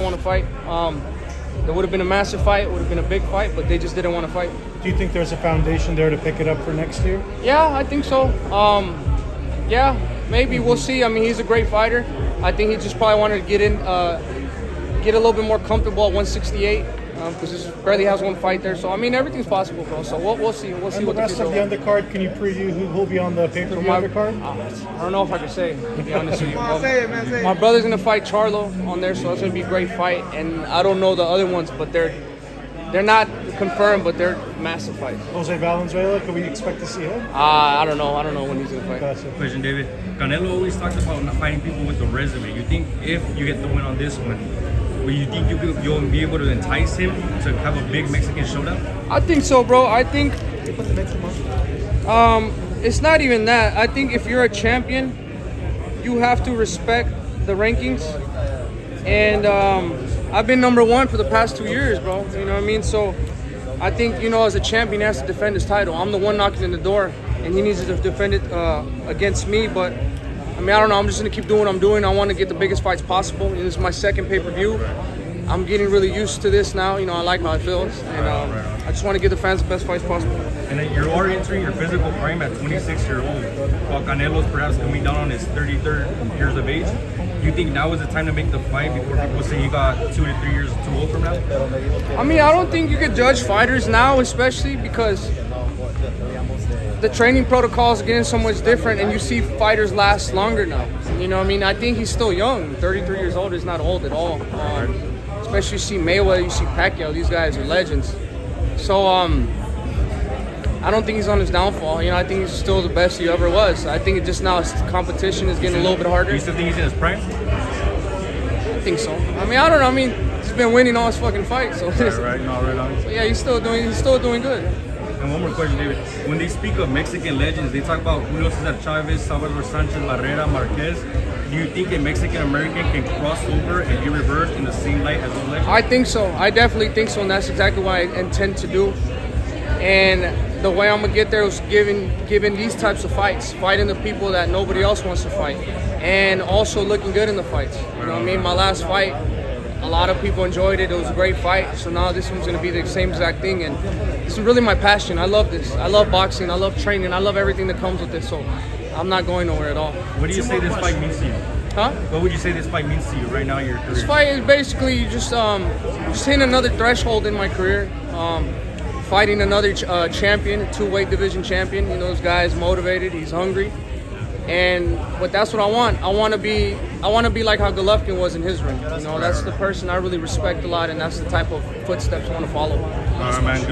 want to fight. There would have been a massive fight, would have been a big fight, but they just didn't want to fight. Do you think there's a foundation there to pick it up for next year? Yeah, I think so. Yeah, maybe we'll see. I mean, he's a great fighter. I think he just probably wanted to get a little bit more comfortable at 168 because he barely has one fight there. So I mean, everything's possible, bro. So we'll see. We'll see and what the rest of the undercard. Can you preview who'll be on the pay-per-view undercard? I don't know if I can say, to be honest with you. My brother's gonna fight Charlo on there, so that's gonna be a great fight. And I don't know the other ones, but they're not confirmed, but they're massive fights. Jose Valenzuela, can we expect to see him? I don't know. I don't know when he's gonna fight. Gotcha. Question, David. Canelo always talks about not fighting people with the resume. You think if you get the win on this one, will you think you'll be able to entice him to have a big Mexican showdown? I think so, bro. I think it's not even that. I think if you're a champion, you have to respect the rankings. And I've been #1 for the past 2 years, bro. You know what I mean? So I think, as a champion, he has to defend his title. I'm the one knocking in the door, and he needs to defend it against me. But I mean, I don't know. I'm just gonna keep doing what I'm doing. I want to get the biggest fights possible. And this is my second pay-per-view. I'm getting really used to this now. I like how it feels, and I just want to give the fans the best fights possible. And then you are entering your physical prime at 26 years old, while Canelo's perhaps coming down on his 33rd years of age. Do you think now is the time to make the fight before people say you got 2 to 3 years too old from now? I mean, I don't think you could judge fighters now, especially because the training protocols are getting so much different, and you see fighters last longer now. You know what I mean? I think he's still young. 33 years old is not old at all. Especially you see Mayweather, you see Pacquiao. These guys are legends. So I don't think he's on his downfall. I think he's still the best he ever was. I think it just now his competition is getting a little bit harder. Do you still think he's in his prime? I think so. I mean, I don't know. I mean, he's been winning all his fucking fights. So Right on. So yeah, he's still doing good. And one more question, David. When they speak of Mexican legends, they talk about Julio, Cesar, Chavez, Salvador Sanchez, Barrera, Marquez. Do you think a Mexican-American can cross over and be reversed in the same light as those legends? I think so. I definitely think so, and that's exactly what I intend to do. And the way I'm gonna get there is giving these types of fights, fighting the people that nobody else wants to fight, and also looking good in the fights. You know what I mean? My last fight, a lot of people enjoyed it. It was a great fight. So now this one's gonna be the same exact thing, and this is really my passion. I love this. I love boxing. I love training. I love everything that comes with it. So I'm not going nowhere at all. What do you say this fight means to you? Huh? What would you say this fight means to you right now in your career? This fight is basically just hitting another threshold in my career. Fighting another champion, a 2-weight division champion. This guy's motivated. He's hungry, but that's what I want. I want to be like how Golovkin was in his ring. That's the person I really respect a lot, and that's the type of footsteps I want to follow. All right, man.